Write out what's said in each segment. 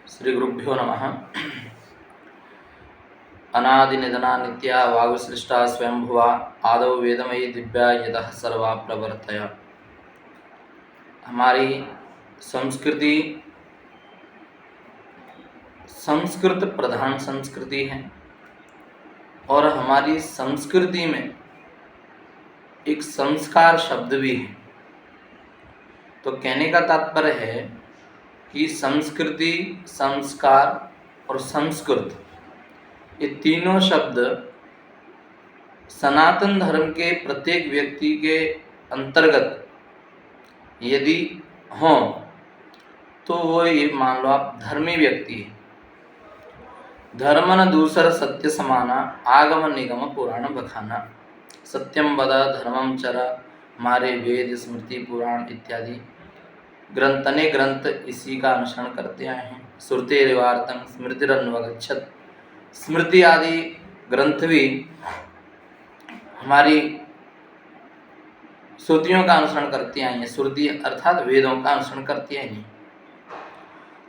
श्री गुरुभ्यो नमः। अनादि निधना नित्या वागुसृष्टा स्वयंभुवा आदौ वेदमयी दिव्या यतः सर्वा प्रवर्तया। हमारी संस्कृति संस्कृत प्रधान संस्कृति है और हमारी संस्कृति में एक संस्कार शब्द भी है। तो कहने का तात्पर्य है कि संस्कृति, संस्कार और संस्कृत, ये तीनों शब्द सनातन धर्म के प्रत्येक व्यक्ति के अंतर्गत यदि हों तो वो ये मान लो आप धर्मी व्यक्ति है। धर्मन दूसर सत्य समाना आगम निगम पुराण बखाना। सत्यम वद धर्मम चर हमारे वेद स्मृति पुराण इत्यादि ग्रंथने ग्रंथ इसी का अनुसरण करते आए हैं। श्रुतेरिवार्तं स्मृतिरन्वगच्छत्, स्मृति आदि ग्रंथ भी हमारी श्रुतियों का अनुसरण करती आई हैं। श्रुति अर्थात वेदों का अनुसरण करती आई हैं।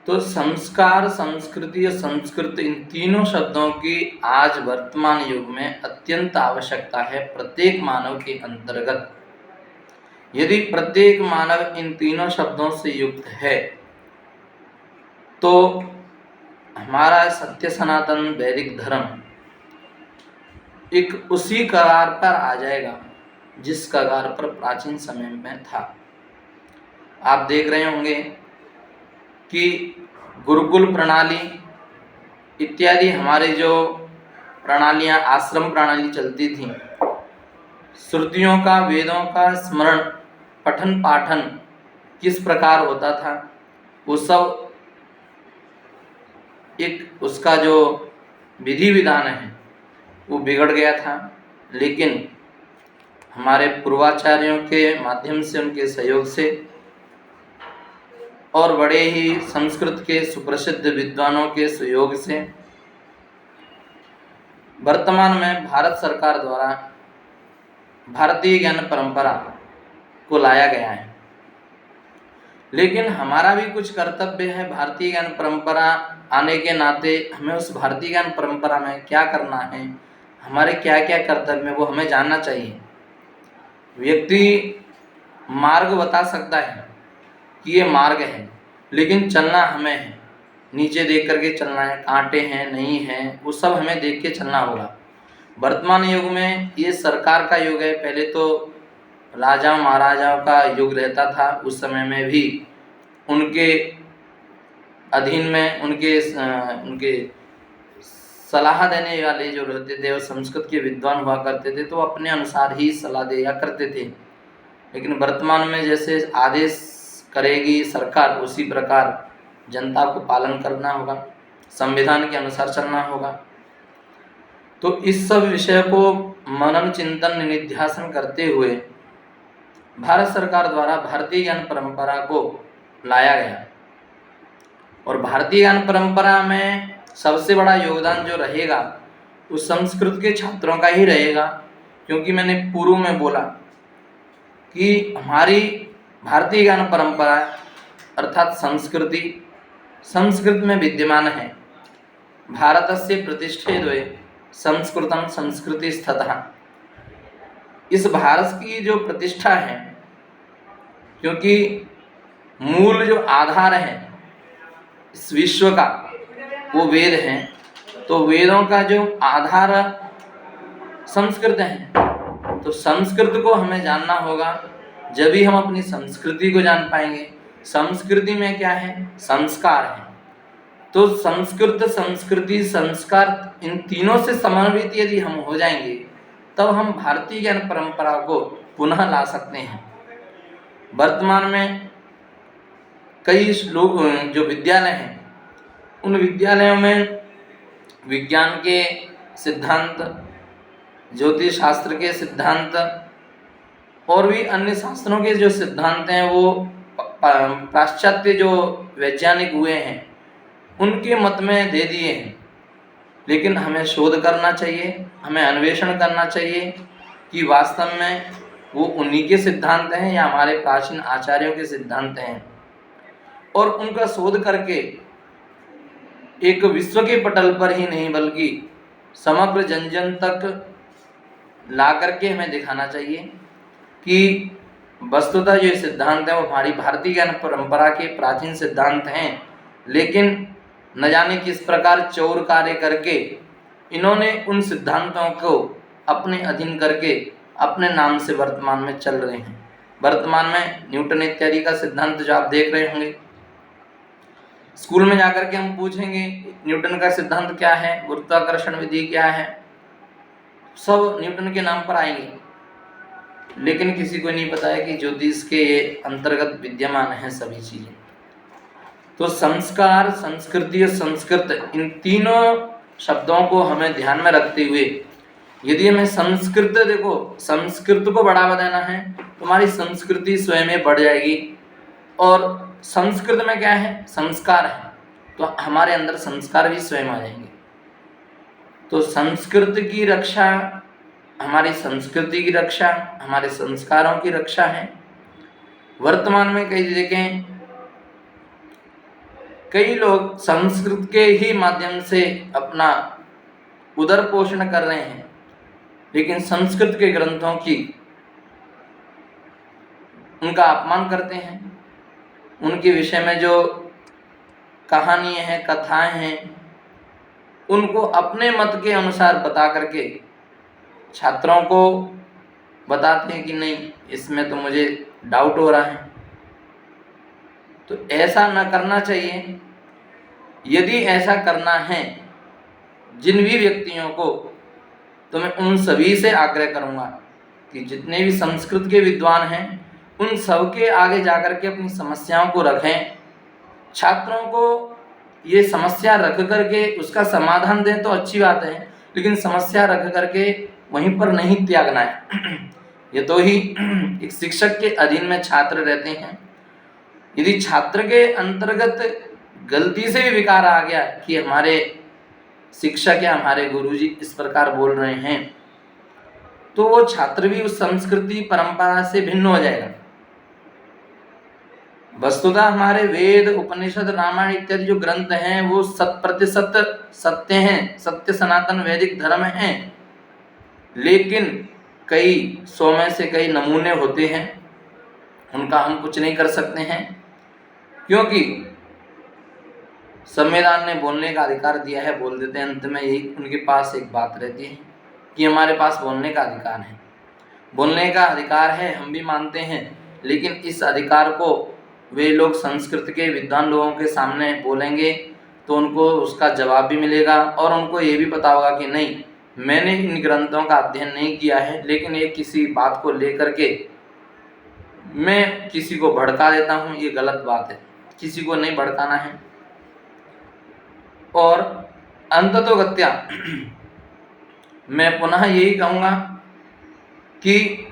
तो संस्कार, संस्कृति और संस्कृत, इन तीनों शब्दों की आज वर्तमान युग में अत्यंत आवश्यकता है प्रत्येक मानव के अंतर्गत। यदि प्रत्येक मानव इन तीनों शब्दों से युक्त है तो हमारा सत्य सनातन वैदिक धर्म एक उसी कगार पर आ जाएगा जिस कगार पर प्राचीन समय में था। आप देख रहे होंगे कि गुरुकुल प्रणाली इत्यादि हमारे जो प्रणालियां, आश्रम प्रणाली चलती थी, श्रुतियों का, वेदों का स्मरण, पठन पाठन किस प्रकार होता था, वो सब एक उसका जो विधि विधान है वो बिगड़ गया था। लेकिन हमारे पूर्वाचार्यों के माध्यम से, उनके सहयोग से और बड़े ही संस्कृत के सुप्रसिद्ध विद्वानों के सहयोग से वर्तमान में भारत सरकार द्वारा भारतीय ज्ञान परंपरा को लाया गया है। लेकिन हमारा भी कुछ कर्तव्य है। भारतीय ज्ञान परंपरा आने के नाते हमें उस भारतीय ज्ञान परंपरा में क्या करना है, हमारे क्या क्या कर्तव्य है, वो हमें जानना चाहिए। व्यक्ति मार्ग बता सकता है कि ये मार्ग है, लेकिन चलना हमें है। नीचे देख करके चलना है, कांटे हैं नहीं हैं, वो सब हमें देख के चलना होगा। वर्तमान युग में ये सरकार का युग है। पहले तो राजाओं महाराजाओं का युग रहता था। उस समय में भी उनके अधीन में उनके सलाह देने वाले जो रहते थे वो संस्कृत के विद्वान हुआ करते थे, तो अपने अनुसार ही सलाह दिया करते थे। लेकिन वर्तमान में जैसे आदेश करेगी सरकार, उसी प्रकार जनता को पालन करना होगा, संविधान के अनुसार चलना होगा। तो इस सब विषय को मनन चिंतन निधिध्यासन करते हुए भारत सरकार द्वारा भारतीय ज्ञान परंपरा को लाया गया। और भारतीय ज्ञान परंपरा में सबसे बड़ा योगदान जो रहेगा वो संस्कृत के छात्रों का ही रहेगा। क्योंकि मैंने पूर्व में बोला कि हमारी भारतीय ज्ञान परंपरा अर्थात संस्कृति, संस्कृत में विद्यमान है। भारतस्य प्रतिष्ठे द्वे संस्कृतम संस्कृति स्थितः। इस भारत की जो प्रतिष्ठा है, क्योंकि मूल जो आधार है इस विश्व का वो वेद हैं, तो वेदों का जो आधार संस्कृत है। तो संस्कृत को हमें जानना होगा, जब भी हम अपनी संस्कृति को जान पाएंगे। संस्कृति में क्या है? संस्कार है। तो संस्कृत, संस्कृति, संस्कार, इन तीनों से समन्वित यदि हम हो जाएंगे तब हम भारतीय ज्ञान परंपरा को पुनः ला सकते हैं। वर्तमान में कई लोग जो विद्यालय हैं, उन विद्यालयों में विज्ञान के सिद्धांत, ज्योतिष शास्त्र के सिद्धांत और भी अन्य शास्त्रों के जो सिद्धांत हैं वो पाश्चात्य जो वैज्ञानिक हुए हैं उनके मत में दे दिए हैं। लेकिन हमें शोध करना चाहिए, हमें अन्वेषण करना चाहिए कि वास्तव में वो उन्हीं के सिद्धांत हैं या हमारे प्राचीन आचार्यों के सिद्धांत हैं, और उनका शोध करके एक विश्व के पटल पर ही नहीं बल्कि समग्र जन जन तक ला करके हमें दिखाना चाहिए कि वस्तुतः जो सिद्धांत है वो हमारी भारतीय ज्ञान परंपरा के प्राचीन सिद्धांत हैं, लेकिन न जाने किस प्रकार चौर कार्य करके इन्होंने उन सिद्धांतों को अपने अधीन करके अपने नाम से वर्तमान में चल रहे हैं। वर्तमान में न्यूटन इत्यादि का सिद्धांत जो आप देख रहे होंगे, स्कूल में जाकर के हम पूछेंगे न्यूटन का सिद्धांत क्या है, गुरुत्वाकर्षण विधि क्या है, सब न्यूटन के नाम पर आएंगे, लेकिन किसी को नहीं पता है कि ज्योतिष के ये अंतर्गत विद्यमान है सभी चीजें। तो संस्कार, संस्कृति और संस्कृत, इन तीनों शब्दों को हमें ध्यान में रखते हुए यदि हमें संस्कृत को बढ़ावा देना है तो हमारी संस्कृति स्वयं में बढ़ जाएगी। और संस्कृत में क्या है, संस्कार है, तो हमारे अंदर संस्कार भी स्वयं आ जाएंगे। तो संस्कृत की रक्षा, हमारी संस्कृति की रक्षा, हमारे संस्कारों की रक्षा है। वर्तमान में कई लोग संस्कृत के ही माध्यम से अपना उदर पोषण कर रहे हैं, लेकिन संस्कृत के ग्रंथों की उनका अपमान करते हैं। उनके विषय में जो कहानियाँ हैं, कथाएं हैं, उनको अपने मत के अनुसार बता करके छात्रों को बताते हैं कि नहीं, इसमें तो मुझे डाउट हो रहा है। तो ऐसा न करना चाहिए। यदि ऐसा करना है जिन भी व्यक्तियों को, तो मैं उन सभी से आग्रह करूंगा कि जितने भी संस्कृत के विद्वान हैं उन सब के आगे जाकर के अपनी समस्याओं को रखें। छात्रों को ये समस्या रख करके उसका समाधान दें तो अच्छी बात है, लेकिन समस्या रख करके वहीं पर नहीं त्यागना है। ये तो ही एक शिक्षक के अधीन में छात्र रहते हैं। यदि छात्र के अंतर्गत गलती से भी विकार आ गया कि हमारे शिक्षक या हमारे गुरुजी इस प्रकार बोल रहे हैं, तो वो छात्र भी उस संस्कृति परंपरा से भिन्न हो जाएगा। वस्तुतः हमारे वेद, उपनिषद, रामायण इत्यादि जो ग्रंथ हैं वो 100% सत्य हैं, सत्य सनातन वैदिक धर्म हैं, लेकिन कई 100 में से कई नमूने होते हैं, उनका हम कुछ नहीं कर सकते हैं, क्योंकि संविधान ने बोलने का अधिकार दिया है। बोल देते हैं अंत में, यही उनके पास एक बात रहती है कि हमारे पास बोलने का अधिकार है। बोलने का अधिकार है, हम भी मानते हैं, लेकिन इस अधिकार को वे लोग संस्कृत के विद्वान लोगों के सामने बोलेंगे तो उनको उसका जवाब भी मिलेगा और उनको ये भी पता होगा कि नहीं, मैंने इन ग्रंथों का अध्ययन नहीं किया है, लेकिन ये किसी बात को लेकर के मैं किसी को भड़का देता हूँ, ये गलत बात है। किसी को नहीं भड़काना है। और अंततोगत्या मैं पुनः यही कहूँगा कि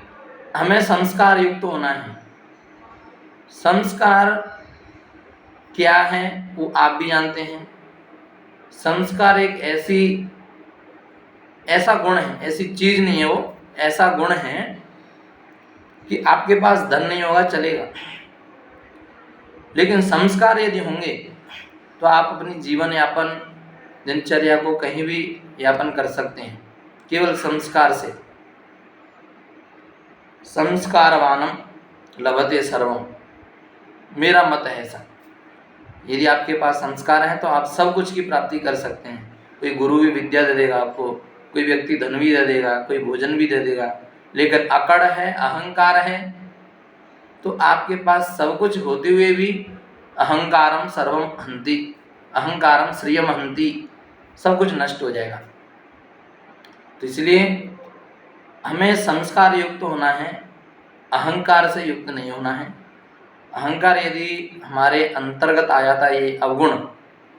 हमें संस्कार युक्त होना है। संस्कार क्या है वो आप भी जानते हैं। संस्कार एक ऐसा गुण है, ऐसी चीज नहीं है, वो ऐसा गुण है कि आपके पास धन नहीं होगा चलेगा, लेकिन संस्कार यदि होंगे तो आप अपनी जीवन यापन, दिनचर्या को कहीं भी यापन कर सकते हैं केवल संस्कार से। संस्कारवानम लभते सर्वम, मेरा मत है ऐसा। यदि आपके पास संस्कार है तो आप सब कुछ की प्राप्ति कर सकते हैं। कोई गुरु भी विद्या दे देगा आपको, कोई व्यक्ति धन भी दे देगा, कोई भोजन भी दे देगा, लेकिन अकड़ है, अहंकार है, तो आपके पास सब कुछ होते हुए भी अहंकारम सर्वम हंति, अहंकारम श्रियम हंति, सब कुछ नष्ट हो जाएगा। तो इसलिए हमें संस्कार युक्त होना है, अहंकार से युक्त नहीं होना है। अहंकार यदि हमारे अंतर्गत आ जाता है, ये अवगुण,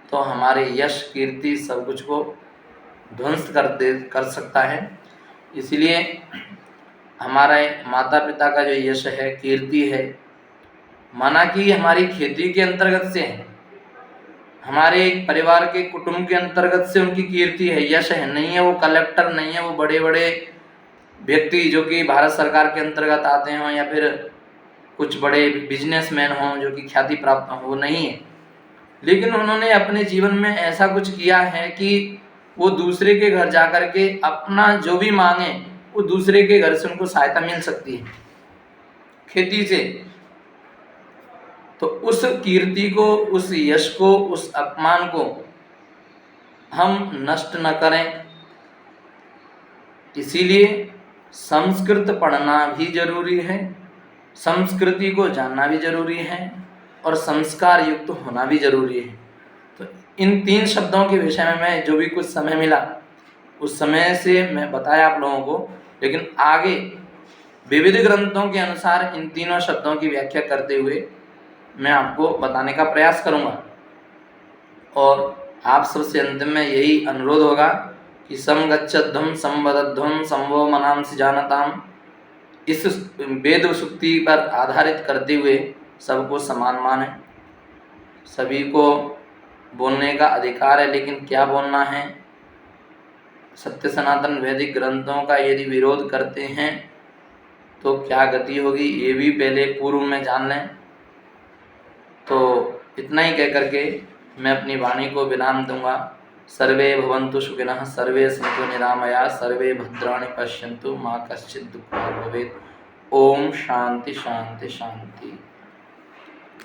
तो हमारे यश, कीर्ति सब कुछ को ध्वंस कर सकता है। इसलिए हमारे माता पिता का जो यश है, कीर्ति है, माना कि हमारी खेती के अंतर्गत से है, हमारे परिवार के कुटुंब के अंतर्गत से उनकी कीर्ति है, यश है, नहीं है वो कलेक्टर, नहीं है वो बड़े बड़े व्यक्ति जो कि भारत सरकार के अंतर्गत आते हों, या फिर कुछ बड़े बिजनेसमैन हों जो कि ख्याति प्राप्त हों, वो नहीं है। लेकिन उन्होंने अपने जीवन में ऐसा कुछ किया है कि वो दूसरे के घर जाकर के अपना जो भी मांगे वो दूसरे के घर से उनको सहायता मिल सकती है खेती से। तो उस कीर्ति को, उस यश को, उस अपमान को हम नष्ट न करें, इसीलिए संस्कृत पढ़ना भी जरूरी है, संस्कृति को जानना भी जरूरी है और संस्कार युक्त होना भी जरूरी है। तो इन 3 शब्दों के विषय में मैं जो भी कुछ समय मिला उस समय से मैं बताया आप लोगों को, लेकिन आगे विविध ग्रंथों के अनुसार इन तीनों शब्दों की व्याख्या करते हुए मैं आपको बताने का प्रयास करूंगा। और आप सबसे अंतिम में यही अनुरोध होगा कि समगच्छध्वम संवदध्वम संभो मनांसि जानताम, इस वेद सूक्ति पर आधारित करते हुए सबको समान माने। सभी को बोलने का अधिकार है, लेकिन क्या बोलना है, सत्य सनातन वैदिक ग्रंथों का यदि विरोध करते हैं तो क्या गति होगी, ये भी पहले पूर्व में जान लें। तो इतना ही कह करके मैं अपनी वाणी को विराम दूंगा। सर्वे भवन्तु सुखिनः, सर्वे सन्तु निरामया, सर्वे भद्राणि पश्यन्तु, मा कश्चित् दुःखभाग् भवेत्। ओम शांति शांति शांति।